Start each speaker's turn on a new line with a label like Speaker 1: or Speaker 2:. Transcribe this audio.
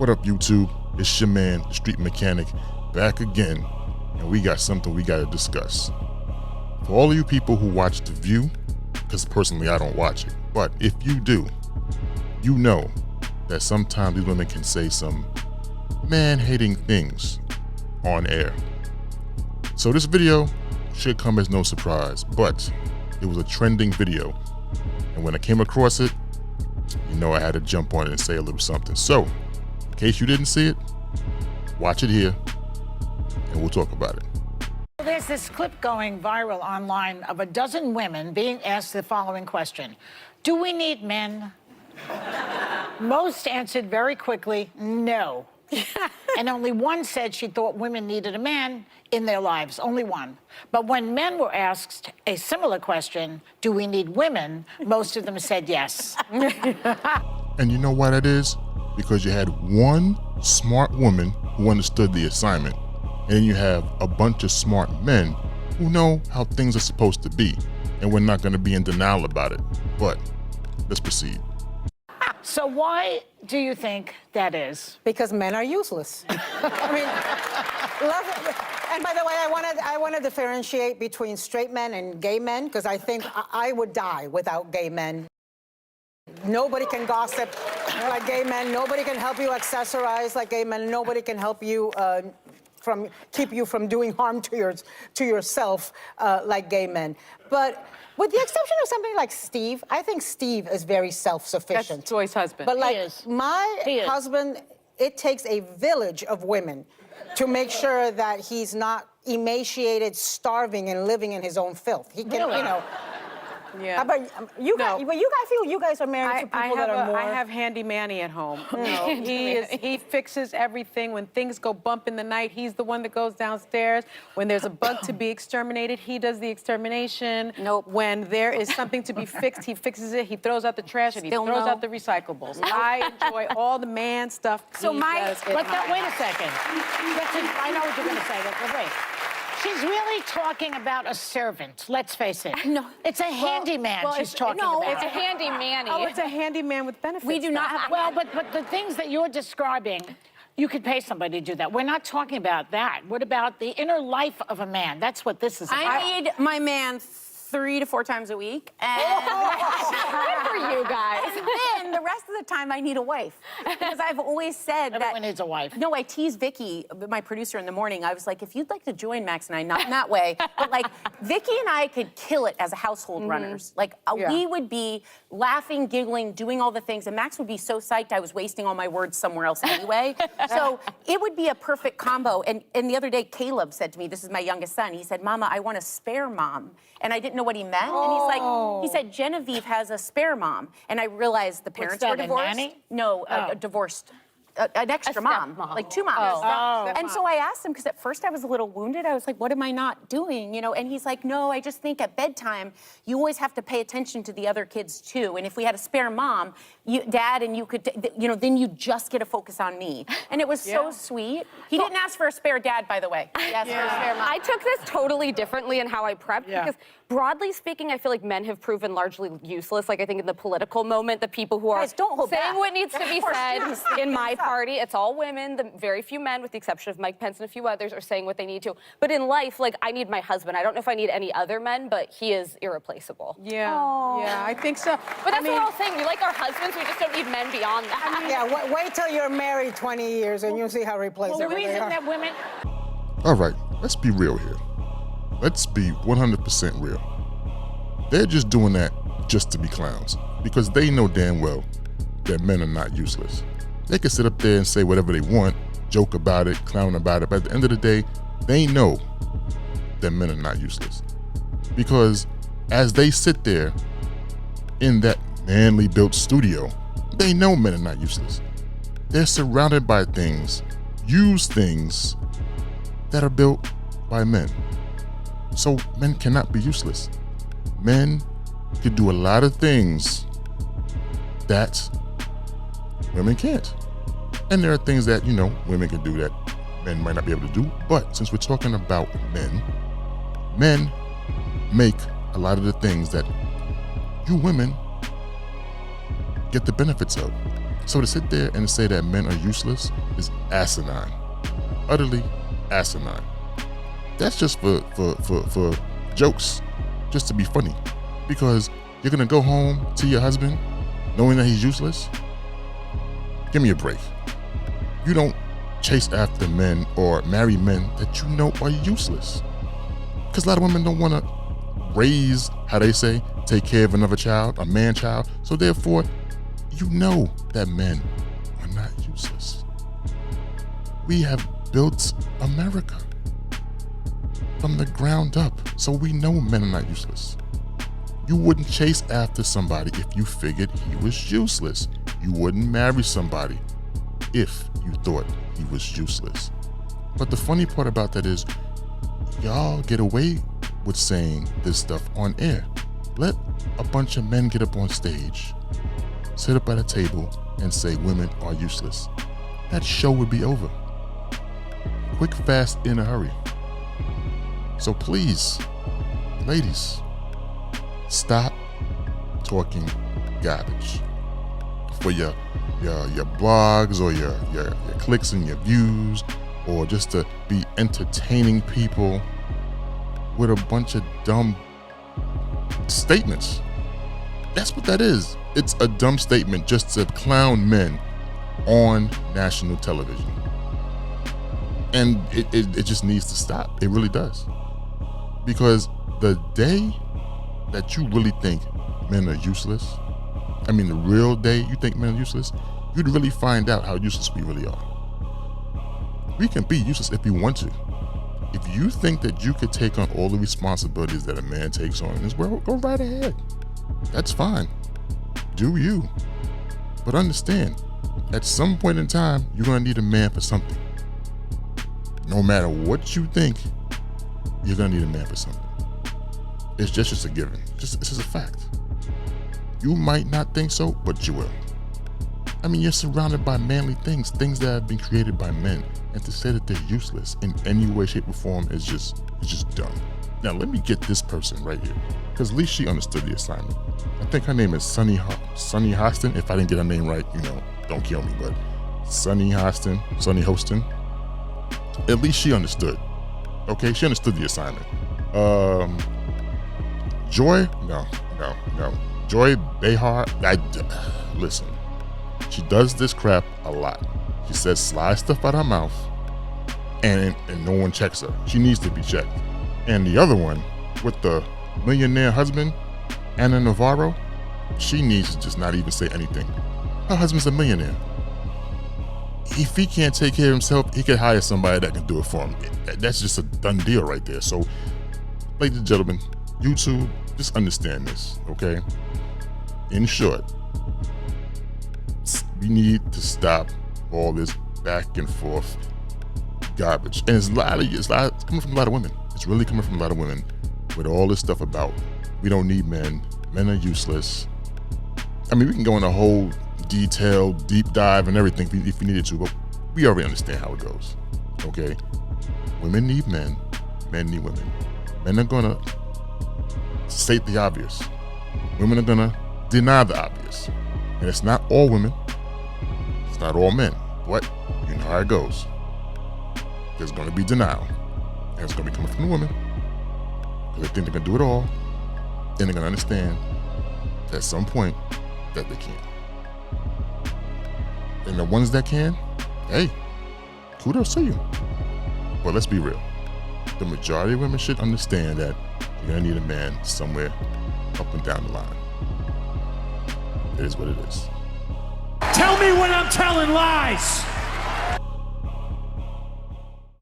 Speaker 1: What up, YouTube? It's your man, the Street Mechanic, back again, and we got something we gotta discuss. For all of you people who watch The View, because personally I don't watch it, but if you do, you know that sometimes these women can say some man-hating things on air. So this video should come as no surprise, but it was a trending video, and when I came across it, you know I had to jump on it and say a little something. So, in case you didn't see it, watch it here, and we'll talk about it.
Speaker 2: There's this clip going viral online of a dozen women being asked the following question: do we need men? Most answered very quickly, no. And only one said she thought women needed a man in their lives, only one. But when men were asked a similar question, do we need women, most of them said yes.
Speaker 1: And you know why that is? Because you had one smart woman who understood the assignment, and then you have a bunch of smart men who know how things are supposed to be, and we're not going to be in denial about it. But let's proceed.
Speaker 2: So why do you think that is?
Speaker 3: Because men are useless. I mean, and by the way, I want to differentiate between straight men and gay men, because I think I would die without gay men. Nobody can gossip like gay men. Nobody can help you accessorize like gay men. Nobody can help you keep you from doing harm to yourself like gay men. But with the exception of somebody like Steve, I think Steve is very self-sufficient.
Speaker 4: That's Joy's husband.
Speaker 3: But like
Speaker 2: He
Speaker 3: my
Speaker 2: is.
Speaker 3: husband, it takes a village of women to make sure that he's not emaciated, starving, and living in his own filth. He can,
Speaker 2: Really?
Speaker 3: you know.
Speaker 4: Yeah.
Speaker 3: How about you guys?
Speaker 4: No.
Speaker 3: But I feel you guys are married to people that are more.
Speaker 4: I have Handy Manny at home. No, he fixes everything. When things go bump in the night, he's the one that goes downstairs. When there's a bug to be exterminated, he does the extermination.
Speaker 5: Nope.
Speaker 4: When there is something to be fixed, he fixes it. He throws out the trash and he
Speaker 5: Still
Speaker 4: throws
Speaker 5: no.
Speaker 4: out the recyclables. I enjoy all the man stuff.
Speaker 5: So
Speaker 4: he
Speaker 5: my-
Speaker 4: does in
Speaker 2: But
Speaker 4: my
Speaker 2: wait a
Speaker 4: house.
Speaker 2: second. I know what you're going to say, but wait. She's really talking about a servant, let's face it.
Speaker 5: No.
Speaker 2: It's a handyman
Speaker 4: well,
Speaker 2: she's
Speaker 4: it's-
Speaker 2: talking
Speaker 5: no,
Speaker 2: about.
Speaker 5: it's a handy manny.
Speaker 4: Oh, it's a handyman with benefits.
Speaker 5: We do not have.
Speaker 2: Well, but the things that you're describing, you could pay somebody to do that. We're not talking about that. What about the inner life of a man? That's what this is about.
Speaker 5: I need my man 3 to 4 times a week, and good for you guys. And then the rest of the time, I need a wife, because I've always said
Speaker 2: Everyone
Speaker 5: that.
Speaker 2: needs a wife.
Speaker 5: No, I tease Vicky, my producer, in the morning. I was like, if you'd like to join Max and I, not in that way, but like Vicky and I could kill it as household runners. Like we would be laughing, giggling, doing all the things, and Max would be so psyched I was wasting all my words somewhere else anyway. So it would be a perfect combo. And the other day, Caleb said to me, this is my youngest son, he said, Mama, I want a spare mom. And I didn't know what he meant. And he's like, he said, Genevieve has a spare mom. And I realized the parents
Speaker 2: that,
Speaker 5: were
Speaker 2: a
Speaker 5: divorced.
Speaker 2: nanny?
Speaker 5: No,
Speaker 2: Oh.
Speaker 5: an extra mom,
Speaker 4: stepmom.
Speaker 5: like 2 moms.
Speaker 2: Oh.
Speaker 5: And so I asked him, because at first I was a little wounded. I was like, what am I not doing? You know, and he's like, no, I just think at bedtime, you always have to pay attention to the other kids too. And if we had a spare mom, Dad, and you could, you know, then you just get to focus on me. And it was so sweet. He didn't ask for a spare dad, by the way. He asked for a spare mom.
Speaker 6: I took this totally differently in how I prepped because, broadly speaking, I feel like men have proven largely useless. Like, I think in the political moment, the people who are
Speaker 5: Guys, don't hold
Speaker 6: saying
Speaker 5: back.
Speaker 6: what needs to be
Speaker 5: Of course
Speaker 6: said
Speaker 5: not.
Speaker 6: in my party, it's all women. The very few men, with the exception of Mike Pence and a few others, are saying what they need to. But in life, like, I need my husband. I don't know if I need any other men, but he is irreplaceable.
Speaker 4: Yeah, yeah, I think so.
Speaker 6: But that's what we're all saying. We like our husbands. We just don't need men beyond that.
Speaker 3: Yeah, wait till you're married 20 years and you'll see how
Speaker 2: The
Speaker 3: replaceable they
Speaker 2: reason
Speaker 3: are.
Speaker 2: that women...
Speaker 1: All right, let's be real here. Let's be 100% real. They're just doing that just to be clowns, because they know damn well that men are not useless. They can sit up there and say whatever they want, joke about it, clown about it, but at the end of the day, they know that men are not useless. Because as they sit there in that manly built studio, they know men are not useless. They're surrounded by things, used things, that are built by men. So men cannot be useless. Men can do a lot of things that women can't. And there are things that, you know, women can do that men might not be able to do. But since we're talking about men, men make a lot of the things that you women get the benefits of. So to sit there and say that men are useless is asinine. Utterly asinine. That's just for jokes, just to be funny. Because you're gonna go home to your husband knowing that he's useless? Give me a break. You don't chase after men or marry men that you know are useless. Because a lot of women don't want to raise, how they say, take care of another child, a man child. So therefore, you know that men are not useless. We have built America from the ground up, so we know men are not useless. You wouldn't chase after somebody if you figured he was useless. You wouldn't marry somebody if you thought he was useless. But the funny part about that is, y'all get away with saying this stuff on air. Let a bunch of men get up on stage, sit up at a table, and say women are useless. That show would be over. Quick, fast, in a hurry. So please, ladies, stop talking garbage for your blogs or your clicks and your views, or just to be entertaining people with a bunch of dumb statements. That's what that is. It's a dumb statement just to clown men on national television. And it just needs to stop. It really does. Because the day that you really think men are useless, I mean the real day you think men are useless, you'd really find out how useless we really are. We can be useless if we want to. If you think that you could take on all the responsibilities that a man takes on in this world, go right ahead. That's fine. Do you. But understand, at some point in time, you're gonna need a man for something. No matter what you think, you're gonna need a man for something. It's just a given. It's just a fact. You might not think so, but you will. I mean, you're surrounded by manly things that have been created by men, and to say that they're useless in any way, shape, or form is just dumb. Now, let me get this person right here, because at least she understood the assignment. I think her name is Sunny Hostin. If I didn't get her name right, don't kill me, but Sunny Hostin. At least she understood. Okay, she understood the assignment. Joy? No. Joy Behar, listen. She does this crap a lot. She says sly stuff out her mouth, and no one checks her. She needs to be checked. And the other one, with the millionaire husband, Ana Navarro, she needs to just not even say anything. Her husband's a millionaire. If he can't take care of himself, he could hire somebody that can do it for him. That's just a done deal right there. So, ladies and gentlemen, YouTube, just understand this, okay? In short, we need to stop all this back and forth garbage. And it's coming from a lot of women. It's really coming from a lot of women with all this stuff about we don't need men are useless. I mean, we can go in a whole detailed deep dive and everything if we needed to, but we already understand how it goes, okay? Women need men need women. Men are gonna state the obvious. Women are gonna deny the obvious. And it's not all women, it's not all men, but you know how it goes. There's gonna be denial, and it's gonna be coming from the women, because they think they're gonna do it all, then they're gonna understand that at some point that they can't. And the ones that can, hey, kudos to you. But let's be real. The majority of women should understand that you're gonna need a man somewhere up and down the line. It is what it is.
Speaker 7: Tell me when I'm telling lies.